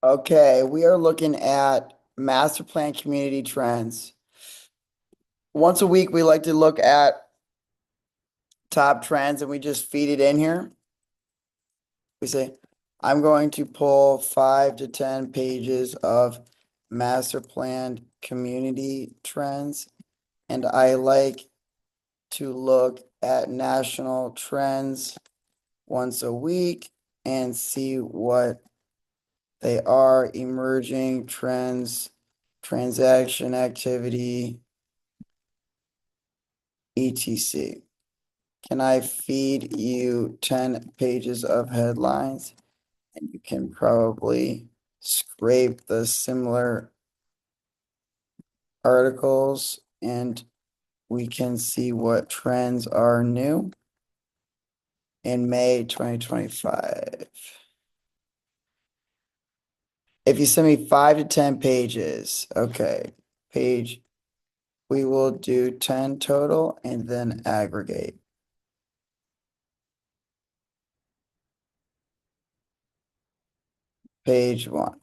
Okay, we are looking at master plan community trends. Once a week, we like to look at top trends and we just feed it in here. We say, I'm going to pull 5 to 10 pages of master plan community trends, and I like to look at national trends once a week and see what they are: emerging trends, transaction activity, etc. Can I feed you 10 pages of headlines? And you can probably scrape the similar articles and we can see what trends are new in May 2025. If you send me 5 to 10 pages, okay, we will do 10 total and then aggregate. Page 1.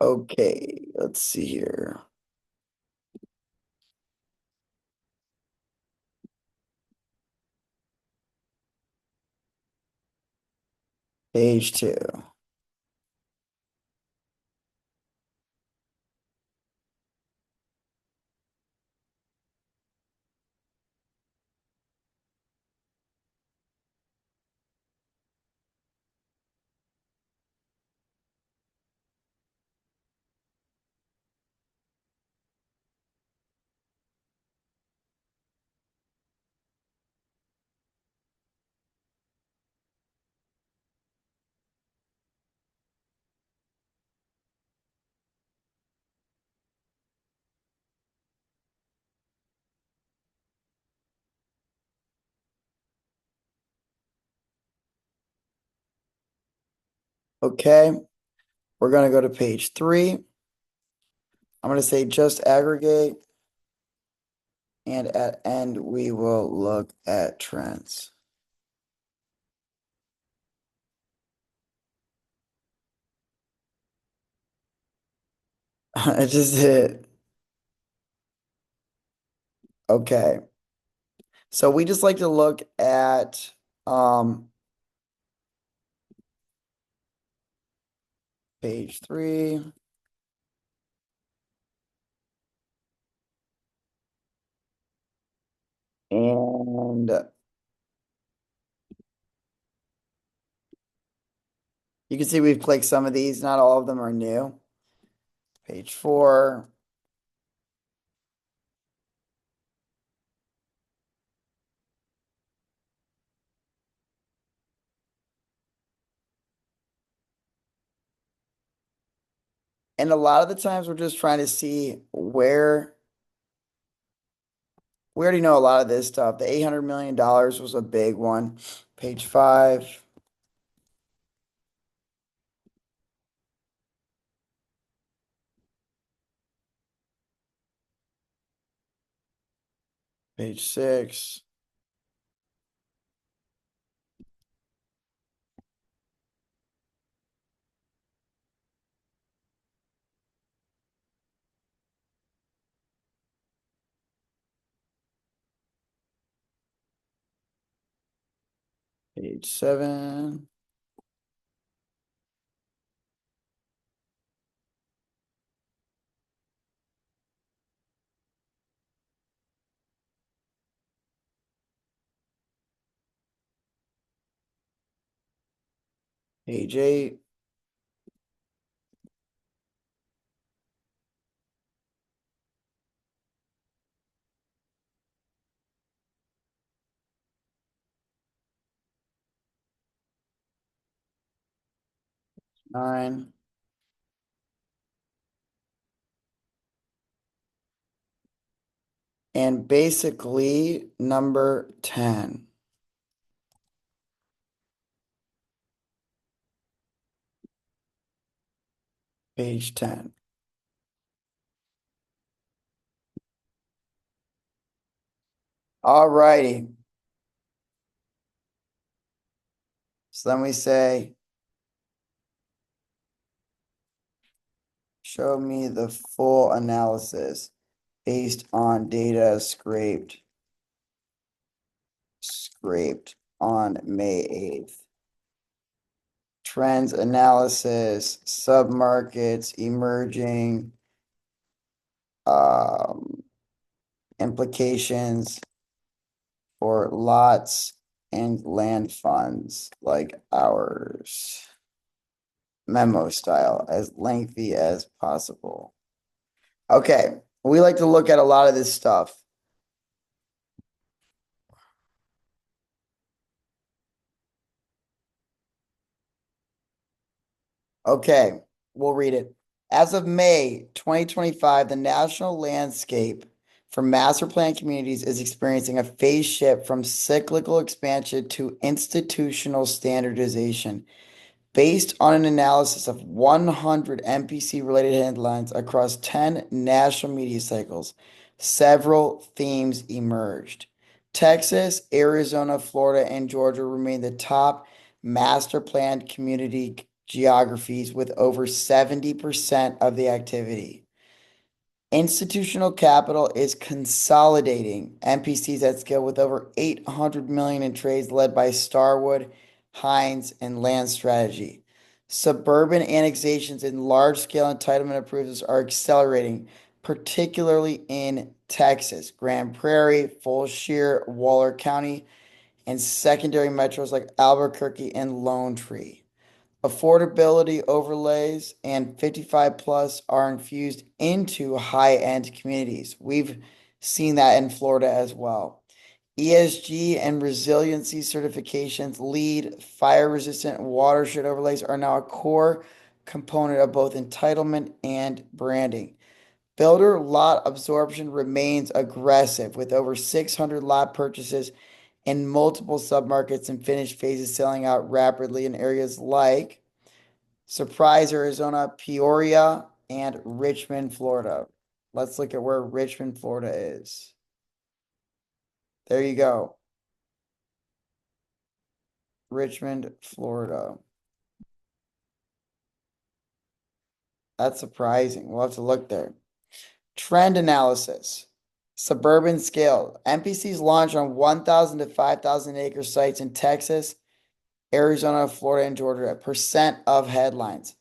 Okay, let's see here. Page 2. Okay, we're going to go to page 3. I'm going to say just aggregate, and at end, we will look at trends. I just hit. Okay. So we just like to look at page 3. And you can see we've clicked some of these, not all of them are new. Page 4. And a lot of the times we're just trying to see where we already know a lot of this stuff. The $800 million was a big one. Page 5. Page 6. Page 7. Page 8. Nine. And basically number 10. Page 10. All righty. So then we say, show me the full analysis based on data scraped on May 8th. Trends analysis, submarkets, emerging, implications for lots and land funds like ours. Memo style, as lengthy as possible. Okay, we like to look at a lot of this stuff. Okay, we'll read it. As of May 2025, the national landscape for master plan communities is experiencing a phase shift from cyclical expansion to institutional standardization. Based on an analysis of 100 MPC related headlines across 10 national media cycles, several themes emerged. Texas, Arizona, Florida, and Georgia remain the top master planned community geographies with over 70% of the activity. Institutional capital is consolidating MPCs at scale with over 800 million in trades led by Starwood, Hines, and Land Strategy. Suburban annexations and large-scale entitlement approvals are accelerating, particularly in Texas, Grand Prairie, Fulshire, Waller County, and secondary metros like Albuquerque and Lone Tree. Affordability overlays and 55 plus are infused into high-end communities. We've seen that in Florida as well. ESG and resiliency certifications, lead fire-resistant watershed overlays are now a core component of both entitlement and branding. Builder lot absorption remains aggressive with over 600 lot purchases in multiple submarkets and finished phases selling out rapidly in areas like Surprise, Arizona, Peoria, and Richmond, Florida. Let's look at where Richmond, Florida is. There you go. Richmond, Florida. That's surprising. We'll have to look there. Trend analysis. Suburban scale. MPCs launch on 1,000 to 5,000 acre sites in Texas, Arizona, Florida, and Georgia. Percent of headlines.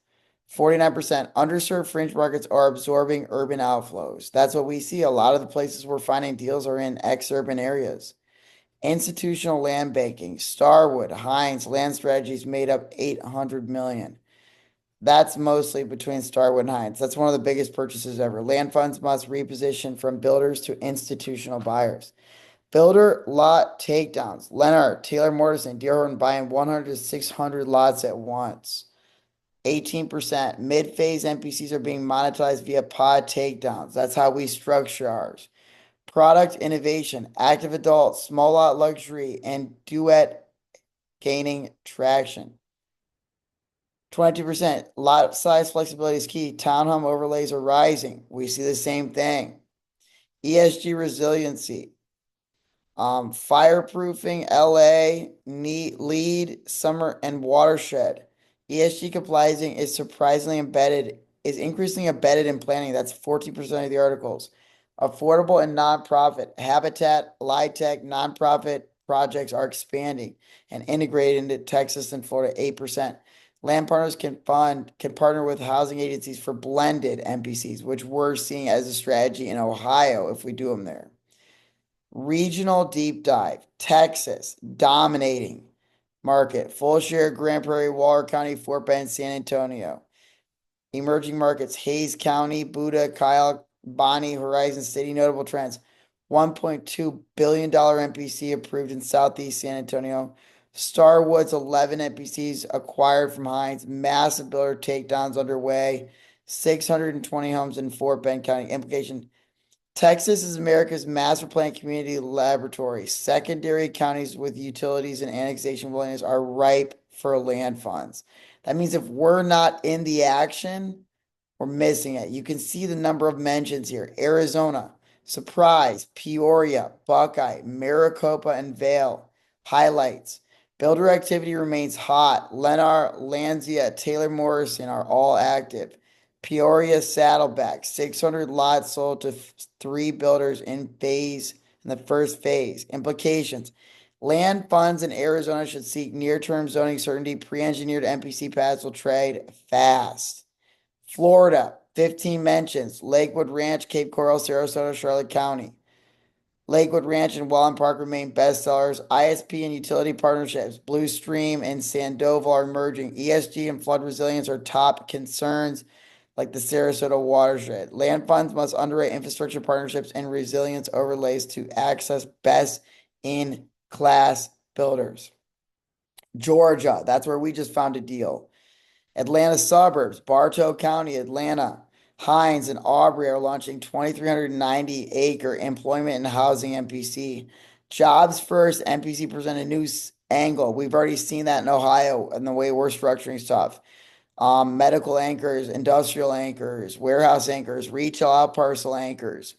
49% underserved fringe markets are absorbing urban outflows. That's what we see. A lot of the places we're finding deals are in ex-urban areas. Institutional land banking, Starwood, Hines, Land Strategies made up 800 million. That's mostly between Starwood and Hines. That's one of the biggest purchases ever. Land funds must reposition from builders to institutional buyers. Builder lot takedowns. Lennar, Taylor Morrison, Horton buying 100 to 600 lots at once. 18%. Mid-phase MPCs are being monetized via pod takedowns. That's how we structure ours. Product innovation, active adult, small lot luxury, and duet gaining traction. 22%. Lot size flexibility is key. Townhome overlays are rising. We see the same thing. ESG resiliency. Fireproofing, LA, lead, summer, and watershed. ESG compliance is increasingly embedded in planning. That's 14% of the articles. Affordable and nonprofit, habitat, LIHTC, nonprofit projects are expanding and integrated into Texas and Florida, 8%. Land partners can partner with housing agencies for blended MPCs, which we're seeing as a strategy in Ohio if we do them there. Regional deep dive, Texas, dominating market, full share, Grand Prairie, Waller County, Fort Bend, San Antonio. Emerging markets, Hayes County, Buda, Kyle, Bonnie, Horizon City, notable trends. $1.2 billion MPC approved in Southeast San Antonio. Starwood's 11 MPCs acquired from Hines. Massive builder takedowns underway. 620 homes in Fort Bend County. Implication, Texas is America's master plan community laboratory. Secondary counties with utilities and annexation willingness are ripe for land funds. That means if we're not in the action, We're missing it. You can see the number of mentions here. Arizona, Surprise, Peoria, Buckeye, Maricopa, and Vale. Highlights. Builder activity remains hot. Lennar, Lanzia, Taylor Morrison are all active. Peoria, Saddleback, 600 lots sold to three builders in the first phase. Implications. Land funds in Arizona should seek near-term zoning certainty. Pre-engineered MPC pads will trade fast. Florida, 15 mentions. Lakewood Ranch, Cape Coral, Sarasota, Charlotte County. Lakewood Ranch and Wallen Park remain bestsellers. ISP and utility partnerships, Blue Stream and Sandoval are emerging. ESG and flood resilience are top concerns, like the Sarasota watershed. Land funds must underwrite infrastructure partnerships and resilience overlays to access best in class builders. Georgia, that's where we just found a deal. Atlanta suburbs, Bartow County, Atlanta, Hines, and Aubrey are launching 2,390-acre employment and housing MPC. Jobs first, MPC present a new angle. We've already seen that in Ohio and the way we're structuring stuff. Medical anchors, industrial anchors, warehouse anchors, retail outparcel anchors.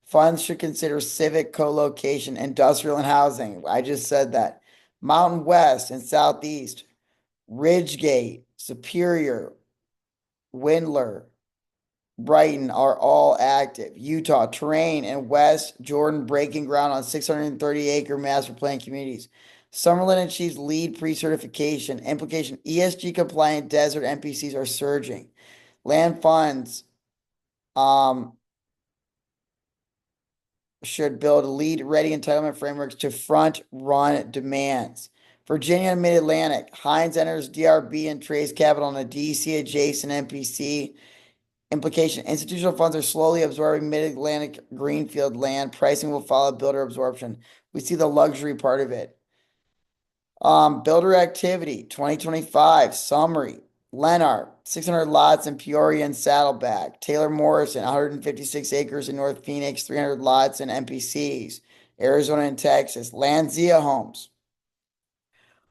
Funds should consider civic co-location, industrial, and housing. I just said that. Mountain West and Southeast, Ridgegate, Superior, Windler, Brighton are all active. Utah, Terrain, and West Jordan breaking ground on 630-acre master plan communities. Summerlin achieves lead pre-certification. Implication, ESG compliant desert MPCs are surging. Land funds should build lead ready entitlement frameworks to front run demands. Virginia and Mid-Atlantic, Hines enters DRB and trades capital on a DC adjacent MPC. Implication, institutional funds are slowly absorbing Mid-Atlantic greenfield land. Pricing will follow builder absorption. We see the luxury part of it. Builder activity, 2025, summary. Lennar, 600 lots in Peoria and Saddleback. Taylor Morrison, 156 acres in North Phoenix, 300 lots in MPCs. Arizona and Texas. Lanzia Homes,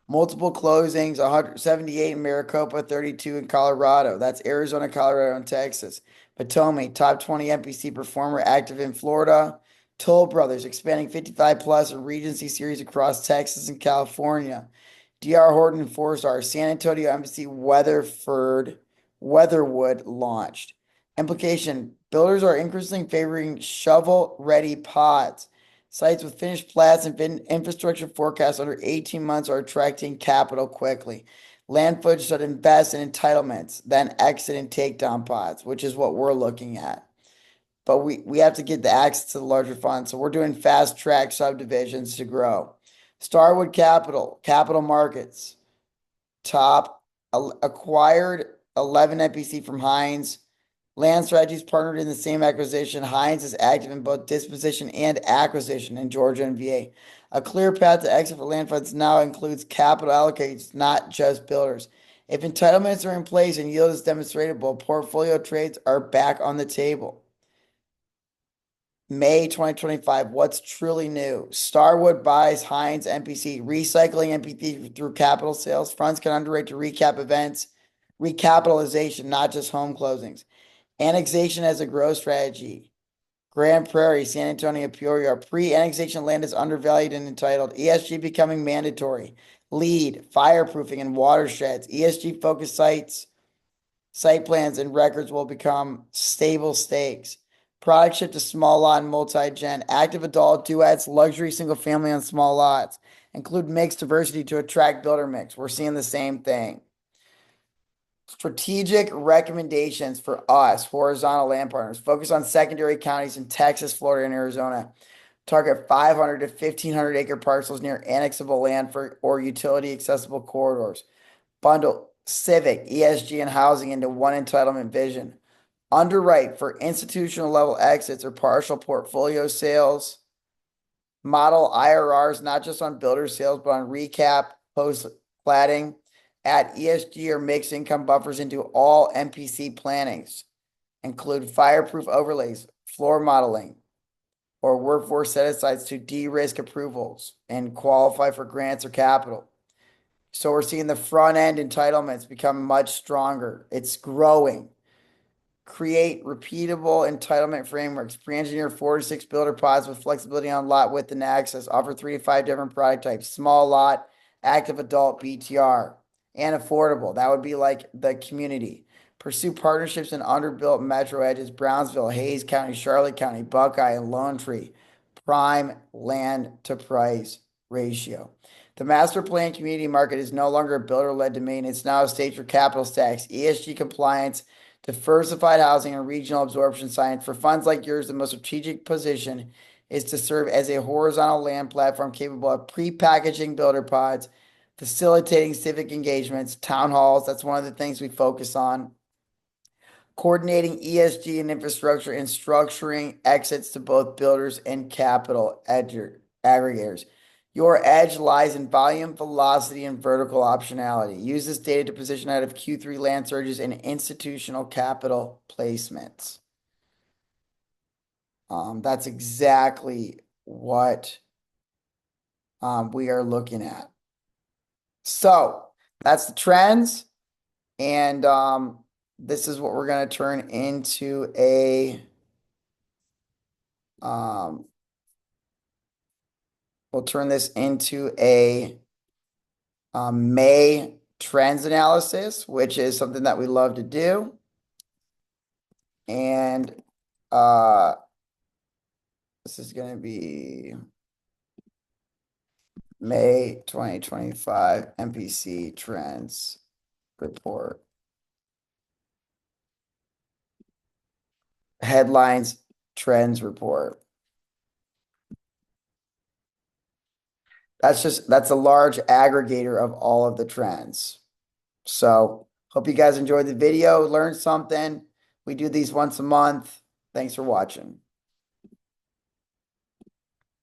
multiple closings, 178 in Maricopa, 32 in Colorado. That's Arizona, Colorado, and Texas. Potomac, top 20 MPC performer, active in Florida. Toll Brothers, expanding 55 plus in Regency series across Texas and California. DR Horton and 4 Star, San Antonio MPC Weatherwood launched. Implication, builders are increasingly favoring shovel-ready pods. Sites with finished plats and infrastructure forecasts under 18 months are attracting capital quickly. Land footage should invest in entitlements, then exit and take down pods, which is what we're looking at. But we have to get the access to the larger funds. So we're doing fast track subdivisions to grow. Starwood Capital, capital markets, top acquired 11 MPC from Hines. Land Strategies partnered in the same acquisition. Hines is active in both disposition and acquisition in Georgia and VA. A clear path to exit for land funds now includes capital allocators, not just builders. If entitlements are in place and yield is demonstrable, portfolio trades are back on the table. May 2025, what's truly new? Starwood buys Hines MPC, recycling MPC through capital sales. Funds can underwrite to recap events, recapitalization, not just home closings. Annexation as a growth strategy. Grand Prairie, San Antonio, Peoria. Pre-annexation land is undervalued and entitled. ESG becoming mandatory. Lead, fireproofing, and watersheds. ESG-focused sites, site plans, and records will become stable stakes. Product shift to small lot and multi-gen. Active adult duets, luxury single family on small lots. Include mixed diversity to attract builder mix. We're seeing the same thing. Strategic recommendations for us, horizontal land partners. Focus on secondary counties in Texas, Florida, and Arizona. Target 500 to 1,500 acre parcels near annexable land or utility accessible corridors. Bundle civic, ESG, and housing into one entitlement vision. Underwrite for institutional level exits or partial portfolio sales. Model IRRs, not just on builder sales, but on recap, post platting. Add ESG or mixed income buffers into all MPC plannings. Include fireproof overlays, floor modeling, or workforce set-asides to de-risk approvals and qualify for grants or capital. So we're seeing the front-end entitlements become much stronger. It's growing. create repeatable entitlement frameworks, pre-engineer 4 to 6 builder pods with flexibility on lot width and access, offer 3 to 5 different product types, small lot, active adult BTR, and affordable. That would be like the community. Pursue partnerships in underbuilt metro edges, Brownsville, Hayes County, Charlotte County, Buckeye, and Lone Tree. Prime land to price ratio. The master plan community market is no longer a builder-led domain. It's now a stage for capital stacks, ESG compliance, diversified housing, and regional absorption science. For funds like yours, the most strategic position is to serve as a horizontal land platform capable of pre-packaging builder pods, facilitating civic engagements, town halls. That's one of the things we focus on. Coordinating ESG and infrastructure and structuring exits to both builders and capital aggregators. Your edge lies in volume, velocity, and vertical optionality. Use this data to position out of Q3 land surges and institutional capital placements. That's exactly what we are looking at. So that's the trends. And this is what we're going to turn into we'll turn this into a May trends analysis, which is something that we love to do. And this is going to be May 2025 MPC trends report. Headlines trends report. That's a large aggregator of all of the trends. So hope you guys enjoyed the video, learned something. We do these once a month. Thanks for watching.